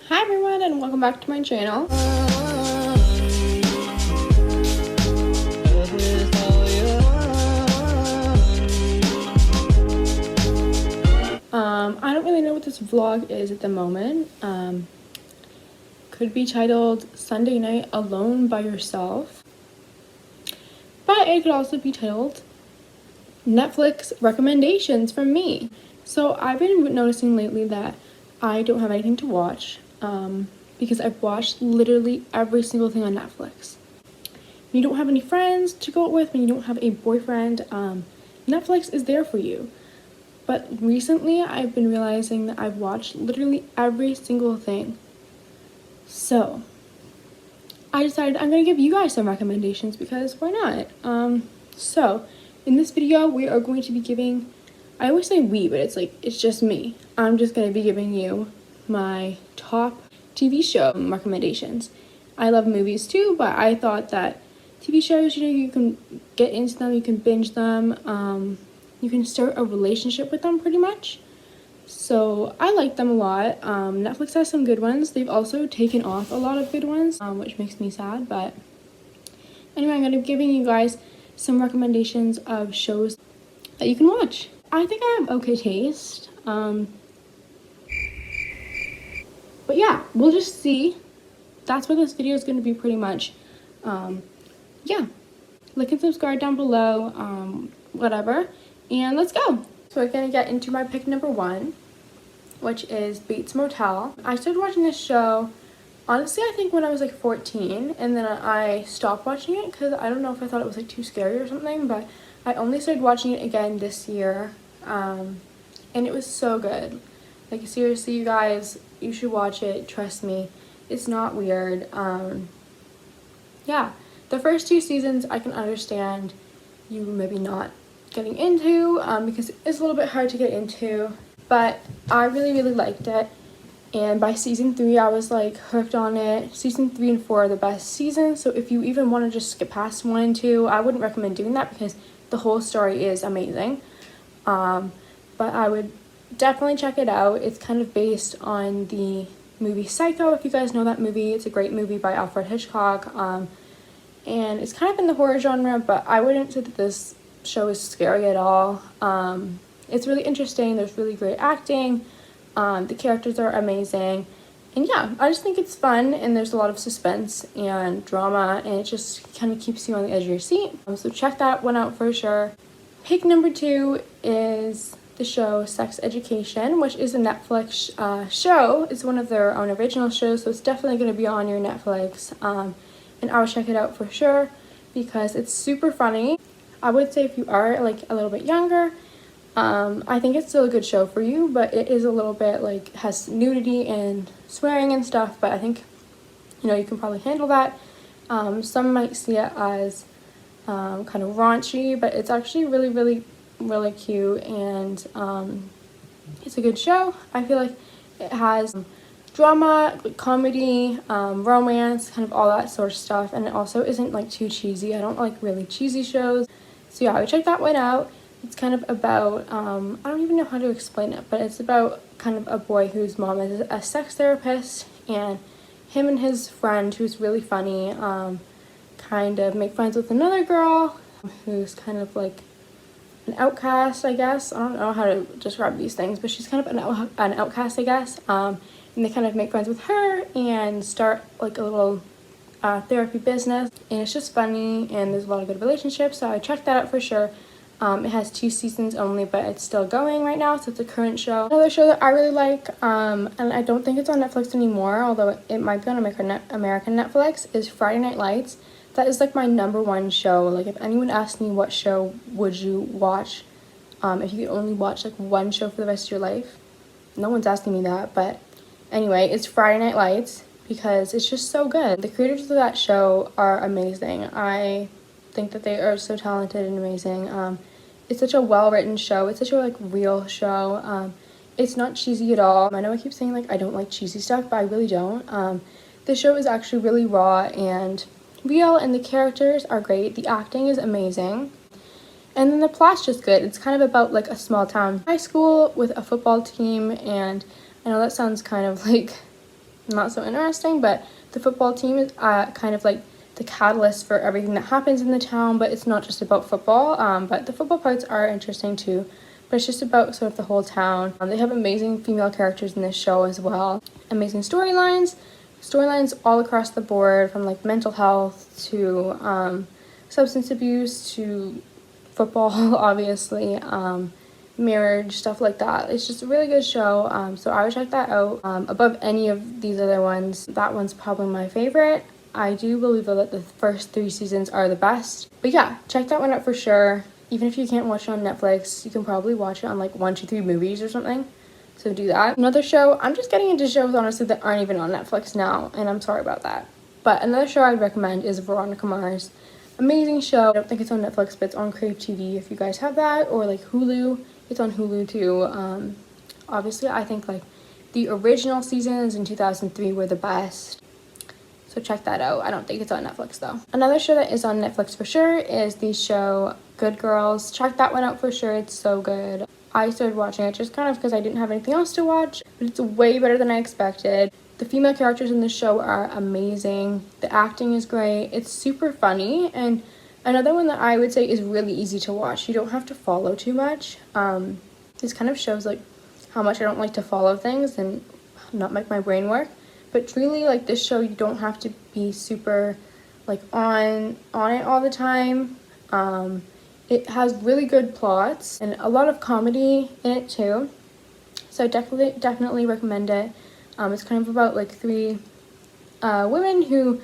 Hi everyone and welcome back to my channel. I don't really know what this vlog is at the moment. Could be titled Sunday Night Alone by Yourself, but it could also be titled Netflix Recommendations from me. So I've been noticing lately that I don't have anything to watch because I've watched literally every single thing on Netflix. When you don't have any friends to go out with, when you don't have a boyfriend, Netflix is there for you. But recently I've been realizing that I've watched literally every single thing. So I decided I'm going to give you guys some recommendations because why not? So in this video we are going to be giving, I always say we, but it's just me. I'm just going to be giving you my top TV show recommendations. I love movies too, but I thought that TV shows, you can get into them, you can binge them, you can start a relationship with them pretty much. So I like them a lot. Netflix has some good ones. They've also taken off a lot of good ones, which makes me sad. But anyway, I'm going to be giving you guys some recommendations of shows that you can watch. I think I have okay taste. But yeah, we'll just see. That's what this video is going to be pretty much. Yeah. Like and subscribe down below, whatever. And let's go. So we're going to get into my pick number 1, which is Bates Motel. I started watching this show, honestly, I think when I was like 14, and then I stopped watching it because I don't know if I thought it was like too scary or something, but I only started watching it again this year, and it was so good. Like, seriously, you guys, you should watch it, trust me. It's not weird. Yeah, the first 2 seasons I can understand you maybe not getting into because it's a little bit hard to get into, but I really liked it, and by season 3 I was like hooked on it. Season 3 and 4 are the best seasons, so if you even want to just skip past 1 and 2, I wouldn't recommend doing that because the whole story is amazing. But I would definitely check it out. It's kind of based on the movie Psycho, if you guys know that movie. It's a great movie by Alfred Hitchcock, and it's kind of in the horror genre, but I wouldn't say that this show is scary at all. It's really interesting. There's really great acting. The characters are amazing, and yeah, I just think it's fun, and there's a lot of suspense and drama, and it just kind of keeps you on the edge of your seat. So check that one out for sure. Pick number 2 is the show Sex Education, which is a Netflix show. It's one of their own original shows, so it's definitely going to be on your Netflix, and I would check it out for sure because it's super funny. I would say if you are like a little bit younger, I think it's still a good show for you, but it is a little bit like has nudity and swearing and stuff, but I think you can probably handle that. Some might see it as kind of raunchy, but it's actually really cute, and it's a good show. I feel like it has drama, comedy, romance, kind of all that sort of stuff, and it also isn't like too cheesy. I don't like really cheesy shows. So yeah, I would check that one out. It's kind of about, I don't even know how to explain it, but it's about kind of a boy whose mom is a sex therapist, and him and his friend, who's really funny, kind of make friends with another girl who's kind of like an outcast, I guess. I don't know how to describe these things, but she's kind of an outcast, I guess. And they kind of make friends with her and start like a little therapy business, and it's just funny, and there's a lot of good relationships, so I checked that out for sure. It has 2 seasons only, but it's still going right now, so it's a current show. Another show that I really like, and I don't think it's on Netflix anymore, although it might be on American Netflix, is Friday Night Lights. That is like my number 1 show. Like, if anyone asked me what show would you watch if you could only watch like 1 show for the rest of your life, no one's asking me that, but anyway, it's Friday Night Lights because it's just so good. The creators of that show are amazing. I think that they are so talented and amazing. It's such a well-written show. It's such a like real show. It's not cheesy at all. I know I keep saying like I don't like cheesy stuff, but I really don't. The show is actually really raw and real, and the characters are great. The acting is amazing. And then the plot's just good. It's kind of about like a small town high school with a football team, and I know that sounds kind of like not so interesting, but the football team is kind of like the catalyst for everything that happens in the town, but it's not just about football, but the football parts are interesting too, but it's just about sort of the whole town. They have amazing female characters in this show as well, amazing storylines all across the board, from like mental health to substance abuse to football, obviously, marriage, stuff like that. It's just a really good show, so I would check that out above any of these other ones. That one's probably my favorite. I do believe though that the first 3 seasons are the best, but yeah, check that one out for sure. Even if you can't watch it on Netflix, you can probably watch it on like 123 Movies or something, so do that. Another show, I'm just getting into shows honestly that aren't even on Netflix now, and I'm sorry about that, but another show I'd recommend is Veronica Mars. Amazing show. I don't think it's on Netflix, but it's on Crave TV if you guys have that, or like Hulu. It's on Hulu too. Obviously, I think like the original seasons in 2003 were the best, so check that out. I don't think it's on Netflix though. Another show that is on Netflix for sure is the show Good Girls. Check that one out for sure. It's so good. I started watching it just kind of because I didn't have anything else to watch, but it's way better than I expected. The female characters in the show are amazing. The acting is great. It's super funny, and another one that I would say is really easy to watch. You don't have to follow too much. This kind of shows like how much I don't like to follow things and not make my brain work. But truly, like this show, you don't have to be super like on it all the time. It has really good plots and a lot of comedy in it too. So definitely recommend it. It's kind of about like 3 women who,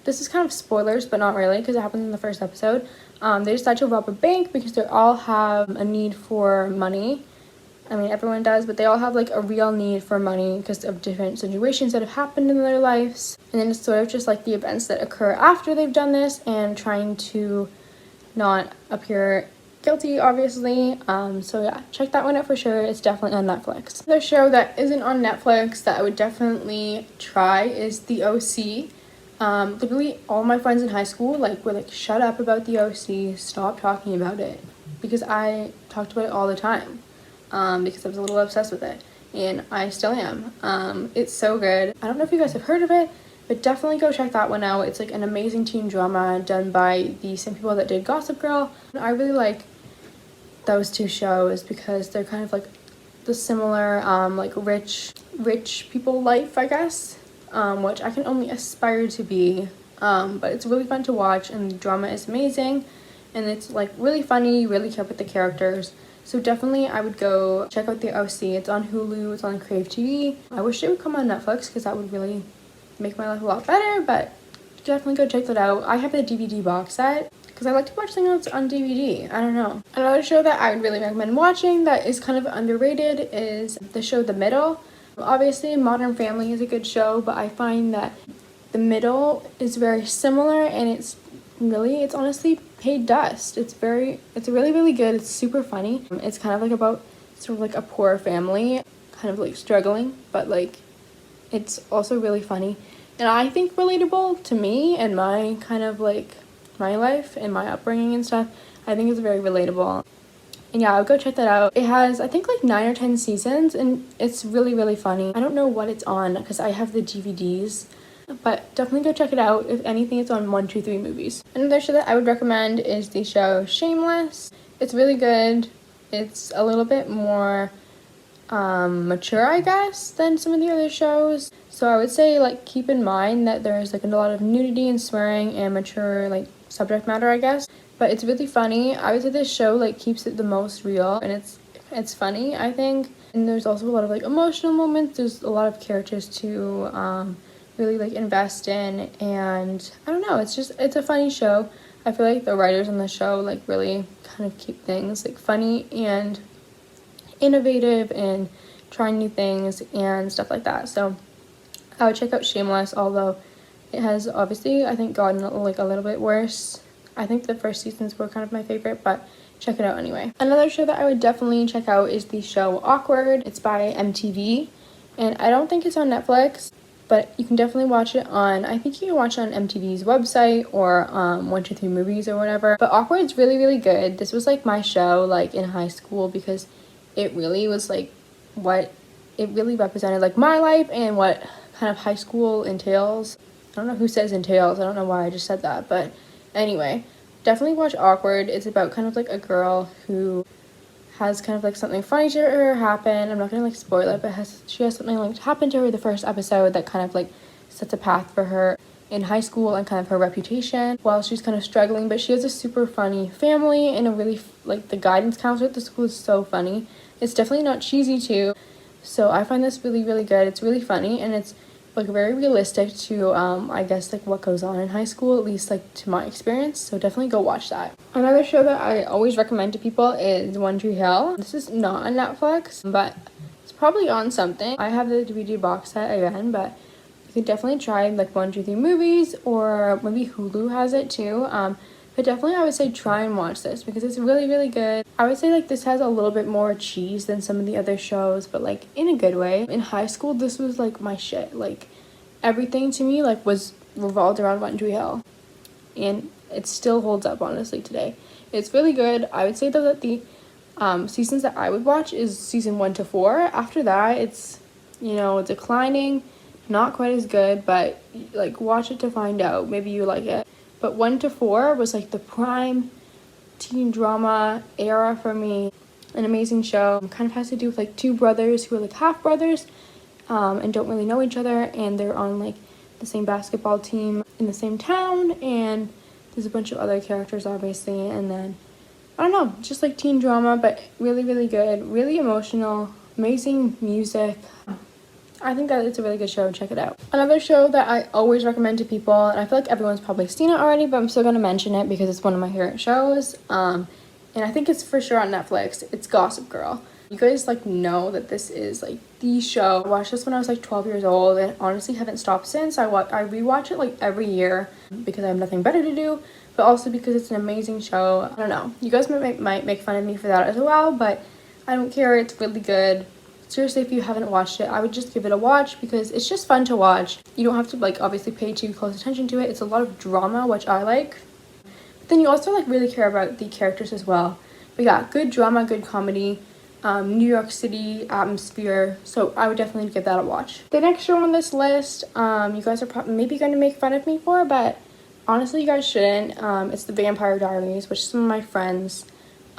this is kind of spoilers, but not really because it happens in the first episode. They decide to rob a bank because they all have a need for money. I mean, everyone does, but they all have like a real need for money because of different situations that have happened in their lives. And then it's sort of just like the events that occur after they've done this and trying to not appear guilty, obviously. So yeah, check that one out for sure. It's definitely on Netflix. The show that isn't on Netflix that I would definitely try is The OC. Literally all my friends in high school were like, shut up about The OC, stop talking about it, because I talked about it all the time, because I was a little obsessed with it, and I still am. It's so good. I don't know if you guys have heard of it, but definitely go check that one out. It's like an amazing teen drama done by the same people that did Gossip Girl. I really like those 2 shows because they're kind of like the similar like rich people life, I guess, which I can only aspire to be, but it's really fun to watch, and the drama is amazing, and it's like really funny. You really care about the characters, so definitely I would go check out The OC. It's on Hulu, it's on Crave TV. I wish it would come on Netflix because that would really make my life a lot better, but definitely go check that out. I have the DVD box set because I like to watch things on DVD. I don't know. Another show that I would really recommend watching that is kind of underrated is the show The Middle. Obviously, Modern Family is a good show, but I find that The Middle is very similar, and it's honestly paid dust. It's really, really good. It's super funny. It's kind of like about sort of like a poor family, kind of like struggling, but like it's also really funny, and I think relatable to me and my kind of like my life and my upbringing and stuff. I think it's very relatable, and yeah, I'll go check that out. It has, I think, like 9 or 10 seasons, and it's really, really funny. I don't know what it's on because I have the DVDs, but definitely go check it out. If anything, it's on 123 Movies. Another show that I would recommend is the show Shameless. It's really good. It's a little bit more mature, I guess, than some of the other shows. So I would say like keep in mind that there's like a lot of nudity and swearing and mature like subject matter, I guess. But it's really funny. I would say this show like keeps it the most real, and it's funny, I think. And there's also a lot of like emotional moments. There's a lot of characters to really like invest in, and I don't know, it's a funny show. I feel like the writers on the show like really kind of keep things like funny and innovative and trying new things and stuff like that. So I would check out Shameless, although it has obviously, I think, gotten like a little bit worse. I think the first seasons were kind of my favorite, but check it out anyway. Another show that I would definitely check out is the show Awkward. It's by MTV, and I don't think it's on Netflix, but you can definitely watch it on, I think you can watch it on MTV's website or 123 Movies or whatever. But Awkward's really, really good. This was like my show like in high school because it really was like what it really represented like my life and what kind of high school entails. I don't know who says entails. I don't know why I just said that. But anyway, definitely watch Awkward. It's about kind of like a girl who has kind of like something funny to her happen. I'm not gonna like spoil it, but she has something like happen to her the first episode that kind of like sets a path for her in high school and kind of her reputation while she's kind of struggling. But she has a super funny family and a really like the guidance counselor at the school is so funny. It's definitely not cheesy too, so I find this really, really good. It's really funny and it's like very realistic to I guess like what goes on in high school, at least like to my experience, so definitely go watch that. Another show that I always recommend to people is One Tree Hill. This is not on Netflix, but it's probably on something. I have the DVD box set again, but you could definitely try like 1, 2, 3 movies, or maybe Hulu has it too. But definitely I would say try and watch this because it's really, really good. I would say like this has a little bit more cheese than some of the other shows, but like in a good way. In high school, this was like my shit. Like everything to me like was revolved around One Tree Hill. And it still holds up honestly today. It's really good. I would say though that the seasons that I would watch is season 1 to 4. After that, it's, you know, declining, not quite as good, but like watch it to find out. Maybe you like it. But 1 to 4 was like the prime teen drama era for me. An amazing show. It kind of has to do with like two brothers who are like half brothers and don't really know each other, and they're on like the same basketball team in the same town, and there's a bunch of other characters obviously, and then I don't know, just like teen drama, but really, really good, really emotional, amazing music. I think that it's a really good show. Check it out. Another show that I always recommend to people, and I feel like everyone's probably seen it already, but I'm still going to mention it because it's one of my favorite shows. And I think it's for sure on Netflix. It's Gossip Girl. You guys like know that this is like the show. I watched this when I was like 12 years old and honestly haven't stopped since. I rewatch it like every year because I have nothing better to do, but also because it's an amazing show. I don't know. You guys might make fun of me for that as well, but I don't care. It's really good. Seriously, if you haven't watched it, I would just give it a watch because it's just fun to watch. You don't have to like obviously pay too close attention to it. It's a lot of drama, which I like. But then you also like really care about the characters as well. But yeah, good drama, good comedy, New York City atmosphere. So I would definitely give that a watch. The next show on this list, you guys are maybe going to make fun of me for, but honestly, you guys shouldn't. It's The Vampire Diaries, which some of my friends,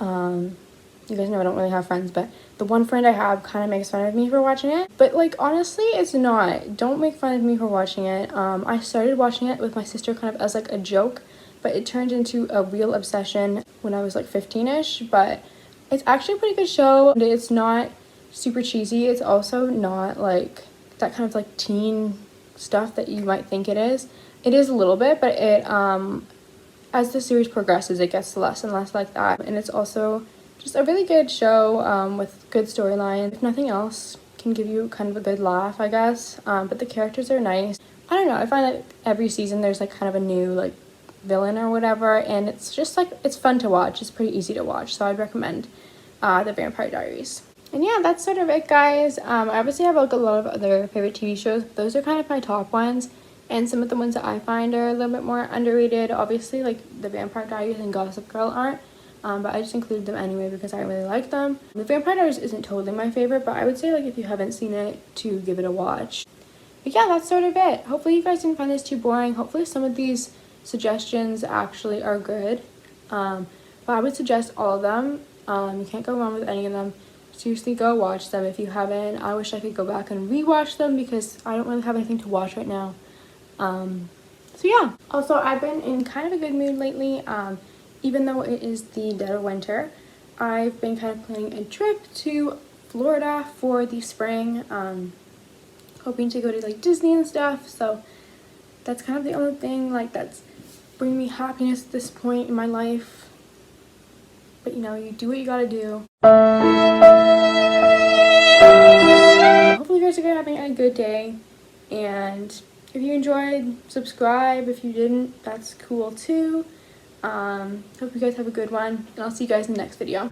you guys know I don't really have friends, but the one friend I have kind of makes fun of me for watching it. But like honestly, it's not. Don't make fun of me for watching it. I started watching it with my sister kind of as like a joke, but it turned into a real obsession when I was like 15-ish. But it's actually a pretty good show. It's not super cheesy. It's also not like that kind of like teen stuff that you might think it is. It is a little bit, but it as the series progresses, it gets less and less like that. And it's also just a really good show with good storyline. If nothing else, can give you kind of a good laugh, I guess. But the characters are nice. I don't know. I find that every season there's like kind of a new like villain or whatever, and it's just like it's fun to watch. It's pretty easy to watch, so I'd recommend The Vampire Diaries. And yeah, that's sort of it, guys. I obviously have like a lot of other favorite TV shows. But those are kind of my top ones, and some of the ones that I find are a little bit more underrated. Obviously, like The Vampire Diaries and Gossip Girl aren't. But I just included them anyway because I really like them. The Vampire Diaries isn't totally my favorite, but I would say like if you haven't seen it, to give it a watch. But yeah, that's sort of it. Hopefully you guys didn't find this too boring. Hopefully some of these suggestions actually are good. But I would suggest all of them. You can't go wrong with any of them. Seriously, go watch them if you haven't. I wish I could go back and rewatch them because I don't really have anything to watch right now. So yeah. Also, I've been in kind of a good mood lately. Even though it is the dead of winter, I've been kind of planning a trip to Florida for the spring, hoping to go to like Disney and stuff. So that's kind of the only thing like that's bringing me happiness at this point in my life. But you know, you do what you gotta do. Hopefully you guys are having a good day, and if you enjoyed, subscribe. If you didn't, that's cool too. Hope you guys have a good one, and I'll see you guys in the next video.